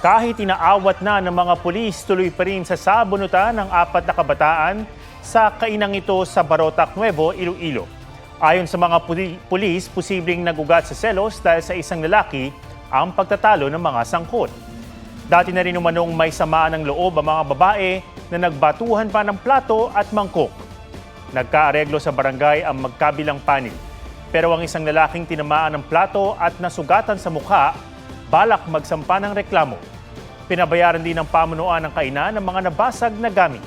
Kahit inaawat na ng mga pulis, tuloy pa rin sa sabunutan ng 4 na kabataan sa kainang ito sa Barotac Nuevo, Iloilo. Ayon sa mga pulis, posibleng nagugat sa selos dahil sa isang lalaki ang pagtatalo ng mga sangkot. Dati na rin umanong may samaan ng loob ang mga babae na nagbatuhan pa ng plato at mangkok. Nagkaareglo sa barangay ang magkabilang panig. Pero ang isang lalaking tinamaan ng plato at nasugatan sa mukha, balak magsampa ng reklamo. Pinabayaran din ng pamunuan ng kainan ng mga nabasag na gamit.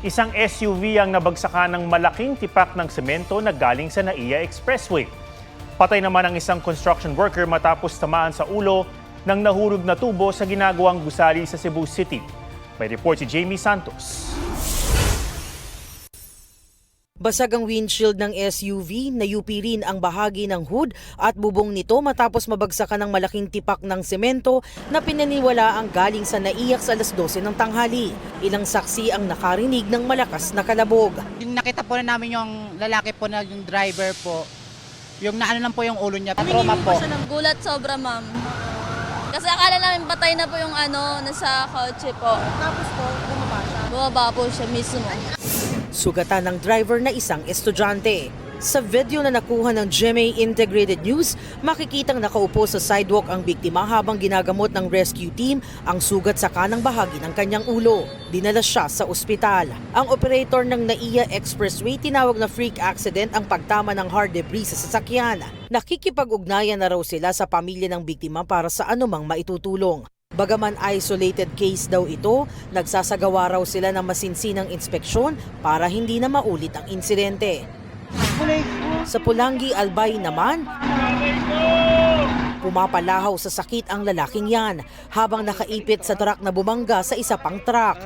Isang SUV ang nabagsakan ng malaking tipak ng semento na galing sa NAIA Expressway. Patay naman ang isang construction worker matapos tamaan sa ulo ng nahulog na tubo sa ginagawang gusali sa Cebu City. May report si Jamie Santos. Basag ang windshield ng SUV, nayupi rin ang bahagi ng hood at bubong nito matapos mabagsakan ng malaking tipak ng semento na pinaniwala ang galing sa NAIA sa alas 12 ng tanghali. Ilang saksi ang nakarinig ng malakas na kalabog. Yung nakita po na namin yung lalaki po na yung driver po, yung naano lang po yung ulo niya, Humingi trauma po. siya ng gulat sobra, ma'am. Kasi akala namin patay na po yung nasa kotse po. Tapos po, bumaba siya. Bumaba po siya mismo. Sugatan ng driver na isang estudyante. Sa video na nakuha ng GMA Integrated News, makikitang nakaupo sa sidewalk ang biktima habang ginagamot ng rescue team ang sugat sa kanang bahagi ng kanyang ulo. Dinala siya sa ospital. Ang operator ng NAIA Expressway tinawag na freak accident ang pagtama ng hard debris sa sasakyan. Nakikipag-ugnayan na raw sila sa pamilya ng biktima para sa anumang maitutulong. Bagaman isolated case daw ito, nagsasagawa raw sila ng masinsinang inspeksyon para hindi na maulit ang insidente. Sa Pulangi, Albay naman, pumapalahaw sa sakit ang lalaking yan habang nakaipit sa truck na bumangga sa isa pang truck.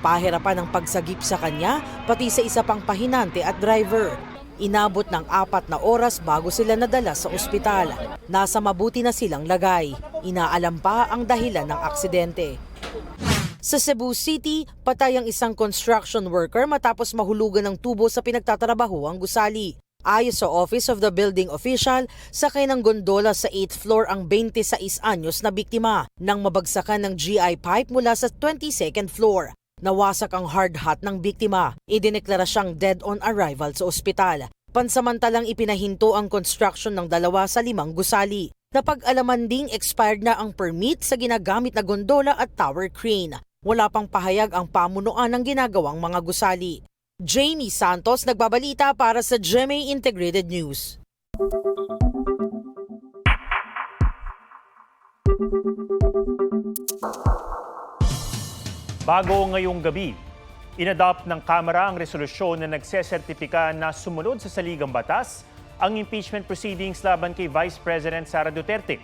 Pahirapan ang pagsagip sa kanya pati sa isa pang pahinante at driver. Inabot ng 4 na oras bago sila nadala sa ospital. Nasa mabuti na silang lagay. Inaalam pa ang dahilan ng aksidente. Sa Cebu City, patay ang isang construction worker matapos mahulugan ng tubo sa pinagtatrabahuang gusali. Ayon sa Office of the Building Official, sakay ng gondola sa 8th floor ang 26 anyos na biktima nang mabagsakan ng GI pipe mula sa 22nd floor. Nawasak ang hard hat ng biktima. Idineklara siyang dead on arrival sa ospital. Pansamantalang ipinahinto ang construction ng 2 sa 5 gusali. Napag-alaman ding expired na ang permit sa ginagamit na gondola at tower crane. Wala pang pahayag ang pamunuan ng ginagawang mga gusali. Jamie Santos nagbabalita para sa GMA Integrated News. Bago ngayong gabi, inadopt ng Kamara ang resolusyon na nagsesertipika na sumunod sa saligang batas ang impeachment proceedings laban kay Vice President Sara Duterte.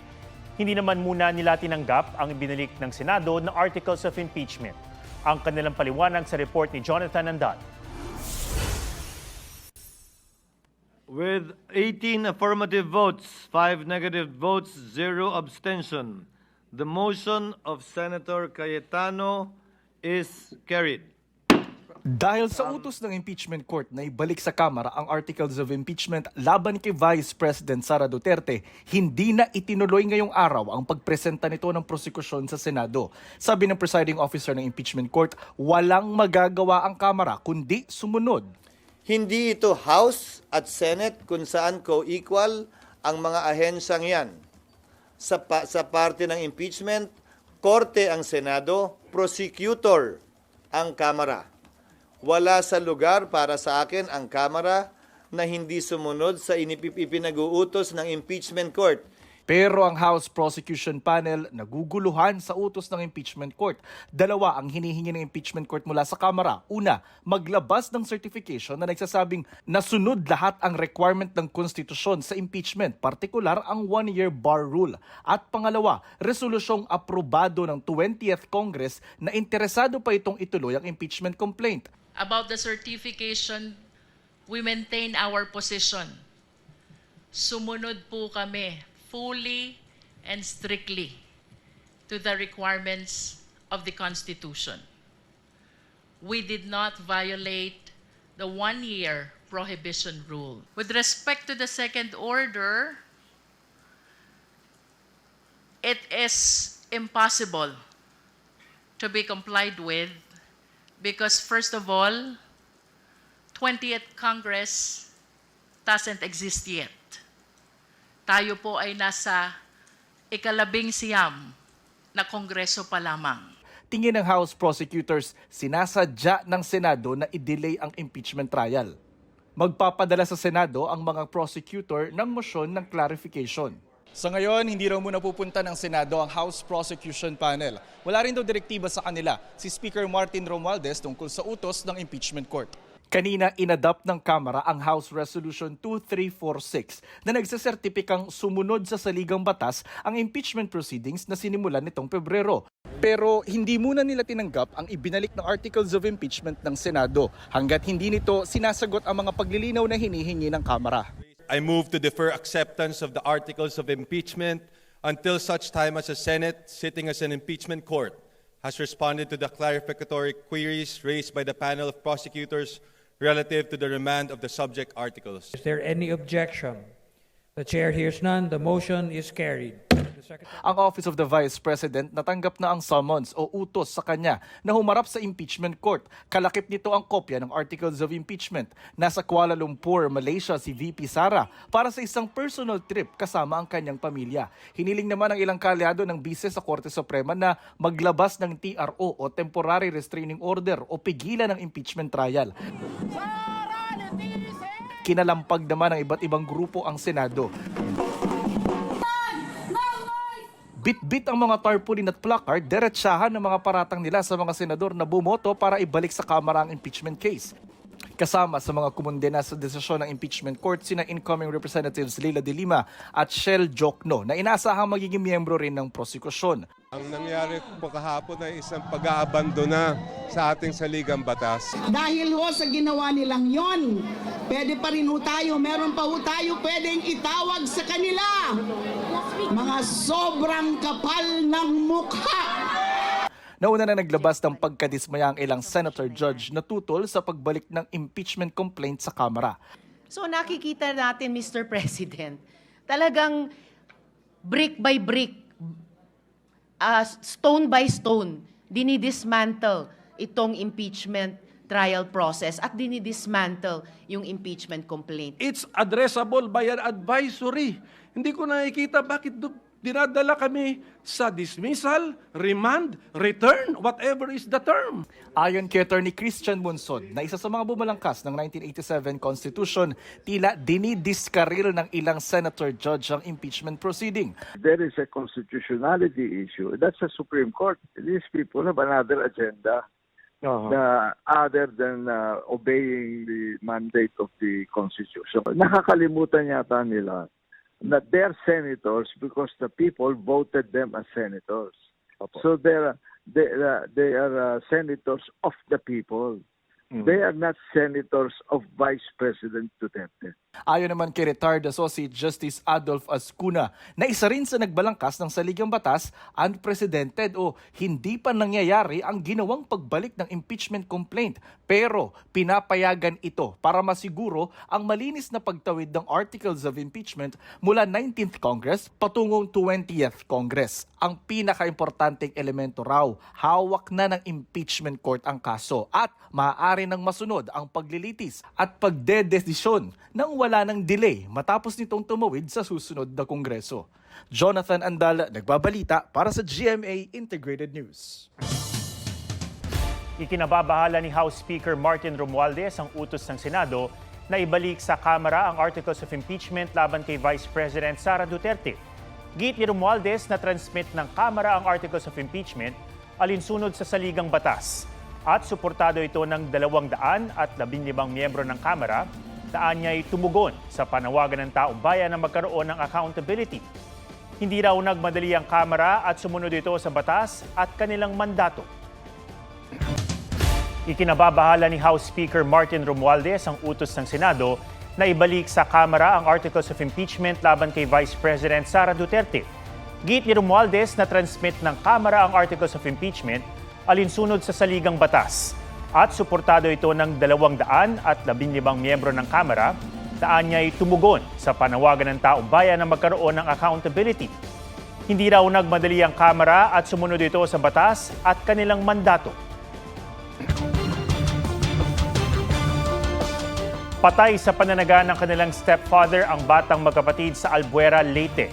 Hindi naman muna nila tinanggap ang ibinalik ng Senado na Articles of Impeachment. Ang kanilang paliwanag sa report ni Jonathan Andan. With 18 affirmative votes, 5 negative votes, 0 abstention, the motion of Senator Cayetano is carried. Dahil sa utos ng impeachment court na ibalik sa Kamara ang articles of impeachment laban kay Vice President Sara Duterte, hindi na itinuloy ngayong araw ang pagpresenta nito ng prosekusyon sa Senado. Sabi ng presiding officer ng impeachment court, walang magagawa ang Kamara kundi sumunod. Hindi ito House at Senate kung saan co-equal ang mga ahensyang yan. Sa parte ng impeachment, korte ang Senado, prosecutor ang Kamara. Wala sa lugar para sa akin ang Kamara na hindi sumunod sa ipinag-uutos ng impeachment court. Pero ang House Prosecution Panel naguguluhan sa utos ng impeachment court. 2 ang hinihingi ng impeachment court mula sa Kamara. Una, maglabas ng certification na nagsasabing nasunod lahat ang requirement ng konstitusyon sa impeachment, partikular ang 1-year bar rule. At pangalawa, resolusyong aprobado ng 20th Congress na interesado pa itong ituloy ang impeachment complaint. About the certification, we maintain our position. Sumunod po kami fully and strictly to the requirements of the Constitution. We did not violate the 1-year prohibition rule. With respect to the second order, it is impossible to be complied with because, first of all, 20th Congress doesn't exist yet. Tayo po ay nasa ika-labing-siyam na kongreso pa lamang. Tingin ng House prosecutors, sinasadya ng Senado na i-delay ang impeachment trial. Magpapadala sa Senado ang mga prosecutor ng motion ng clarification. Sa ngayon, hindi raw muna pupunta ng Senado ang House Prosecution Panel. Wala rin daw direktiba sa kanila si Speaker Martin Romualdez tungkol sa utos ng impeachment court. Kanina, inadopt ng Kamara ang House Resolution 2346 na nagsasertipikang sumunod sa saligang batas ang impeachment proceedings na sinimulan nitong Pebrero. Pero hindi muna nila tinanggap ang ibinalik ng Articles of Impeachment ng Senado hanggat hindi nito sinasagot ang mga paglilinaw na hinihingi ng Kamara. I move to defer acceptance of the articles of impeachment until such time as the Senate, sitting as an impeachment court, has responded to the clarificatory queries raised by the panel of prosecutors relative to the remand of the subject articles. Is there any objection? The chair hears none. The motion is carried. Ang Office of the Vice President natanggap na ang summons o utos sa kanya na humarap sa impeachment court. Kalakip nito ang kopya ng Articles of Impeachment. Nasa Kuala Lumpur, Malaysia si VP Sara para sa isang personal trip kasama ang kanyang pamilya. Hiniling naman ng ilang kalyado ng bise sa Korte Suprema na maglabas ng TRO o Temporary Restraining Order o pigilan ng impeachment trial. Kinalampag naman ng iba't ibang grupo ang Senado. Bit-bit ang mga tarpaulin at placard, diretsahan ng mga paratang nila sa mga senador na bumoto para ibalik sa Kamara ang impeachment case. Kasama sa mga kumundena sa desisyon ng impeachment court sina incoming Representatives Leila de Lima at Shell Jokno na inaasahang magiging miyembro rin ng prosekusyon. Ang nangyari po kahapon ay isang pag-aabandona sa ating saligang batas. Dahil ho sa ginawa nilang yon, pwede pa rin ho tayo, meron pa ho tayo pwedeng itawag sa kanila. Mga sobrang kapal ng mukha. Nauna na naglabas ng pagkadismaya ang ilang senator judge na tutol sa pagbalik ng impeachment complaint sa Kamara. So nakikita natin, Mr. President, talagang brick by brick, stone by stone, dinidismantle itong impeachment trial process at dinidismantle yung impeachment complaint. It's addressable by an advisory. Hindi ko nakikita bakit dinadala kami sa dismissal, remand, return, whatever is the term. Ayon kay Attorney Christian Monson, na isa sa mga bumalangkas ng 1987 Constitution, tila dinidiskaril ng ilang senator judge ang impeachment proceeding. There is a constitutionality issue. That's the Supreme Court. These people have another agenda other than obeying the mandate of the Constitution. Nakakalimutan yata nila that they're senators because the people voted them as senators. So they are senators of the people. They are not senators of Vice President Duterte. Ayon naman kay retired Associate Justice Adolf Ascuna na isa rin sa nagbalangkas ng saligang batas, unprecedented o hindi pa nangyayari ang ginawang pagbalik ng impeachment complaint. Pero pinapayagan ito para masiguro ang malinis na pagtawid ng Articles of Impeachment mula 19th Congress patungong 20th Congress. Ang pinaka-importanteng elemento raw, hawak na ng impeachment court ang kaso at maaari nang masunod ang paglilitis at pagdedesisyon nang wala ng delay matapos nitong tumawid sa susunod na Kongreso. Jonathan Andal, nagbabalita para sa GMA Integrated News. Ikinababahala ni House Speaker Martin Romualdez ang utos ng Senado na ibalik sa Kamara ang Articles of Impeachment laban kay Vice President Sara Duterte. Giit ni Romualdez na transmit ng Kamara ang Articles of Impeachment alinsunod sa saligang batas at suportado ito ng 215 miyembro ng Kamara. Daan niya ay tumugon sa panawagan ng taong bayan na magkaroon ng accountability. Hindi raw nagmadali ang Kamara at sumunod ito sa batas at kanilang mandato. Ikinababahala ni House Speaker Martin Romualdez ang utos ng Senado na ibalik sa Kamara ang Articles of Impeachment laban kay Vice President Sara Duterte. Giit ni Romualdez na transmit ng Kamara ang Articles of Impeachment alinsunod sa saligang batas at suportado ito ng 215 miyembro ng Kamara. Daan niya ay tumugon sa panawagan ng taong bayan na magkaroon ng accountability. Hindi raw nagmadali ang Kamara at sumunod ito sa batas at kanilang mandato. Patay sa pananaga ng kanilang stepfather ang batang magkapatid sa Albuera, Leyte.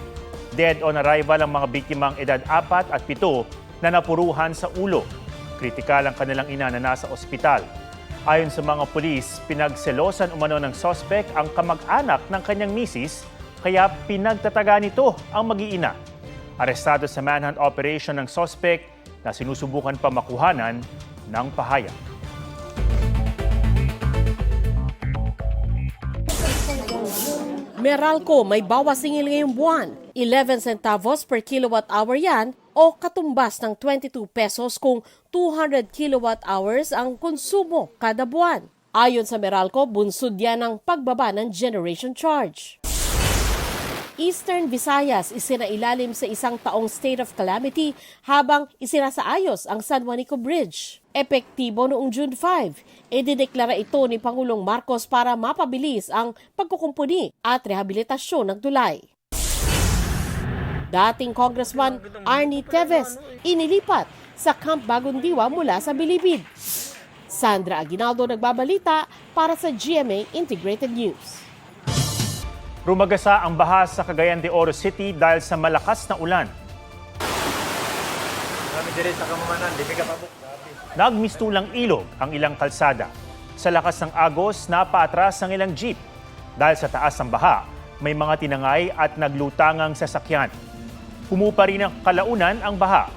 Dead on arrival ang mga biktimang edad 4 at 7 na napuruhan sa ulo. Kritikal ang kanilang ina na nasa ospital. Ayon sa mga pulis, pinagselosan umano ng sospek ang kamag-anak ng kanyang misis, kaya pinagtataga nito ang mag-iina. Arestado sa manhunt operation ng sospek na sinusubukan pa makuhanan ng pahayag. Meralco may bawas singil ngayong buwan. 11 centavos per kilowatt hour yan o katumbas ng 22 pesos kung 200 kilowatt hours ang konsumo kada buwan. Ayon sa Meralco, bunsod yan ng pagbaba ng generation charge. Eastern Visayas isinailalim sa isang taong state of calamity habang isinasaayos ang San Juanico Bridge. Epektibo noong June 5, idineklara ito ni Pangulong Marcos para mapabilis ang pagkukumpuni at rehabilitasyon ng tulay. Dating Congressman Arnie Teves inilipat sa Camp Bagong Diwa mula sa Bilibid. Sandra Aguinaldo nagbabalita para sa GMA Integrated News. Rumagasa ang baha sa Cagayan de Oro City dahil sa malakas na ulan. Nagmistulang ilog ang ilang kalsada. Sa lakas ng agos, napaatras ang ilang jeep. Dahil sa taas ng baha, may mga tinangay at naglutangang sasakyan. Humupa rin ang kalaunan ang baha.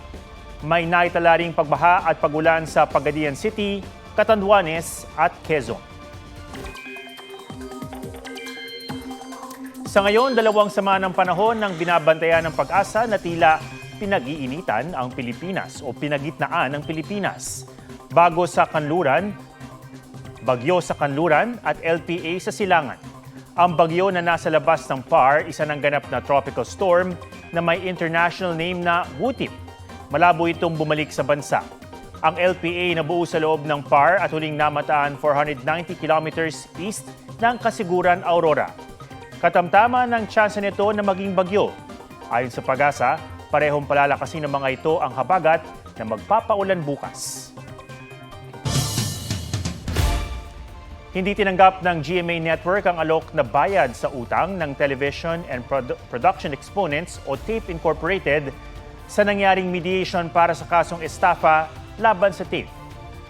May naitala ring pagbaha at pagulan sa Pagadian City, Catanduanes at Quezon. Sa ngayon, dalawang sama ng panahon ng binabantayan ng Pag-asa na tila pinag-iinitan ang Pilipinas o pinagitnaan ng Pilipinas. Bagyo sa Kanluran at LPA sa Silangan. Ang bagyo na nasa labas ng PAR, isa ng ganap na tropical storm na may international name na Gutip. Malabo itong bumalik sa bansa. Ang LPA na buo sa loob ng PAR at huling namataan 490 kilometers east ng Kasiguran, Aurora. Katamtaman ng tsansa nito na maging bagyo. Ayon sa Pag-asa, parehong palalakasin ng mga ito ang habagat na magpapaulan bukas. Hindi tinanggap ng GMA Network ang alok na bayad sa utang ng Television and Production Exponents o TAPE Incorporated sa nangyaring mediation para sa kasong estafa laban sa TAPE.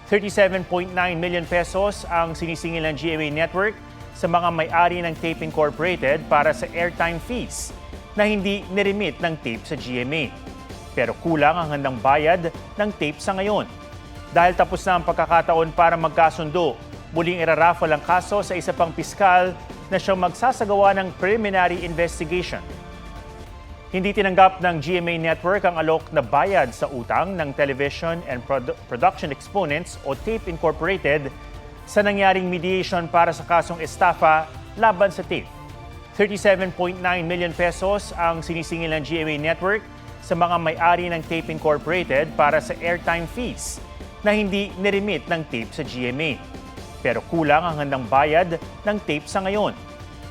37.9 million pesos ang sinisingil ng GMA Network sa mga may-ari ng TAPE Incorporated para sa airtime fees na hindi niremit ng TAPE sa GMA. Pero kulang ang handang bayad ng TAPE sa ngayon. Dahil tapos na ang pagkakataon para magkasundo, muling iraraffle ang kaso sa isa pang piskal na siyang magsasagawa ng preliminary investigation. Hindi tinanggap ng GMA Network ang alok na bayad sa utang ng Television and Production Exponents o TAPE Incorporated sa nangyaring mediation para sa kasong estafa laban sa TAPE. 37.9 million pesos ang sinisingil ng GMA Network sa mga may-ari ng TAPE Incorporated para sa airtime fees na hindi niremit ng TAPE sa GMA. Pero kulang ang handang bayad ng TAPE sa ngayon.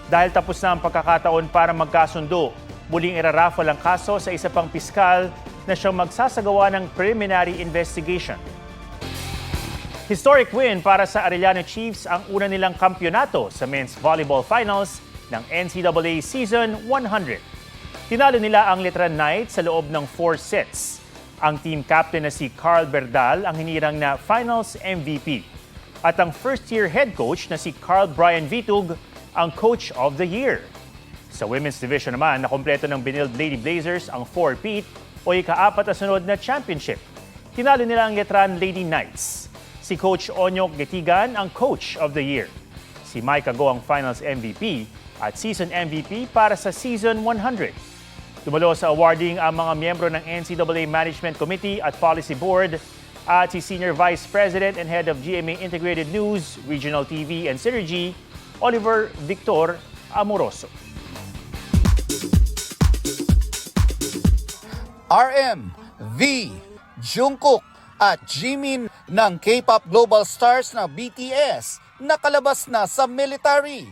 Dahil tapos na ang pagkakataon para magkasundo, muling iraraffle ang kaso sa isa pang piskal na siyang magsasagawa ng preliminary investigation. Historic win para sa Arellano Chiefs ang una nilang kampyonato sa men's volleyball finals ng NCAA Season 100. Tinalo nila ang Letran Knights sa loob ng 4 sets. Ang team captain na si Carl Berdal ang hinirang na finals MVP. At ang first-year head coach na si Carl Brian Vitug ang Coach of the Year. Sa women's division naman, nakompleto ng Benilde Lady Blazers ang 4-peat o ika-4 na sunod na championship. Tinalo nila ang Letran Lady Knights. Si Coach Onyok Getigan ang Coach of the Year. Si Mike Ago ang Finals MVP at Season MVP para sa Season 100. Dumalo sa awarding ang mga miyembro ng NCAA Management Committee at Policy Board at si Senior Vice President and Head of GMA Integrated News, Regional TV and Synergy, Oliver Victor Amoroso. RM, V, Jungkook at Jimin ng K-pop global stars na BTS nakalabas na sa military.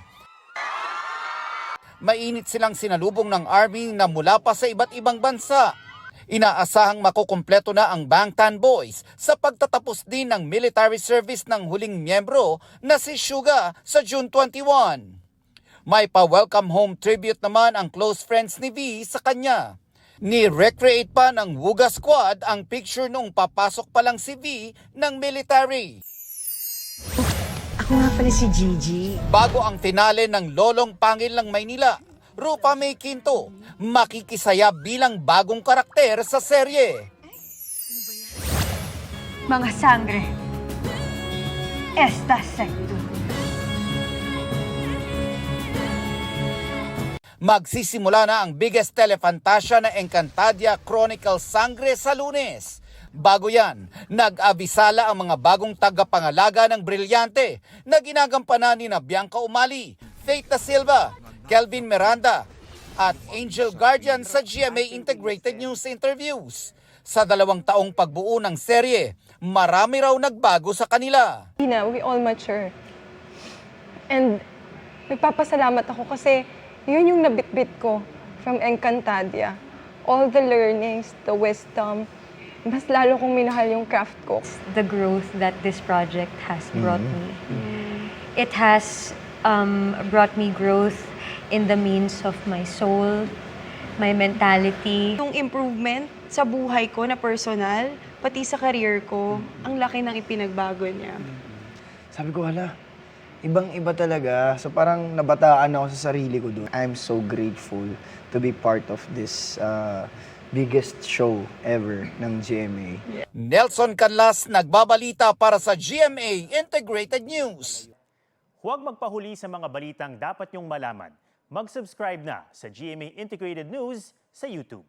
Mainit silang sinalubong ng Army na mula pa sa iba't ibang bansa. Inaasahang makukumpleto na ang Bangtan Boys sa pagtatapos din ng military service ng huling miyembro na si Suga sa June 21. May pa-welcome home tribute naman ang close friends ni V sa kanya. Ni-recreate pa ng Wuga Squad ang picture noong papasok pa lang si V ng military. Ako nga pala si Gigi. Bago ang finale ng Lolong Pangil ng Maynila, Rupa May Quinto makikisaya bilang bagong karakter sa serye. Mga sangre. Esta secto. Magsisimula na ang biggest telefantasya na Encantadia Chronicles Sangre sa Lunes. Bago yan, nag-abisala ang mga bagong tagapangalaga ng Brilyante na ginagampanan ni Bianca Umali, Faith Da Silva, Kelvin Miranda at Angel Guardian sa GMA Integrated News interviews. Sa 2 taong pagbuo ng serye, marami raw nagbago sa kanila. We all mature. And nagpapasalamat ako kasi yun yung nabitbit ko from Encantadia. All the learnings, the wisdom, mas lalo kong minahal yung craft ko. The growth that this project has brought me. It has brought me growth in the means of my soul, my mentality. Yung improvement sa buhay ko na personal, pati sa career ko, ang laki ng ipinagbago niya. Sabi ko, hala, ibang-iba talaga. So parang nabataan ako sa sarili ko doon. I'm so grateful to be part of this biggest show ever ng GMA. Nelson Canlas nagbabalita para sa GMA Integrated News. Huwag magpahuli sa mga balitang dapat niyong malaman. Mag-subscribe na sa GMA Integrated News sa YouTube.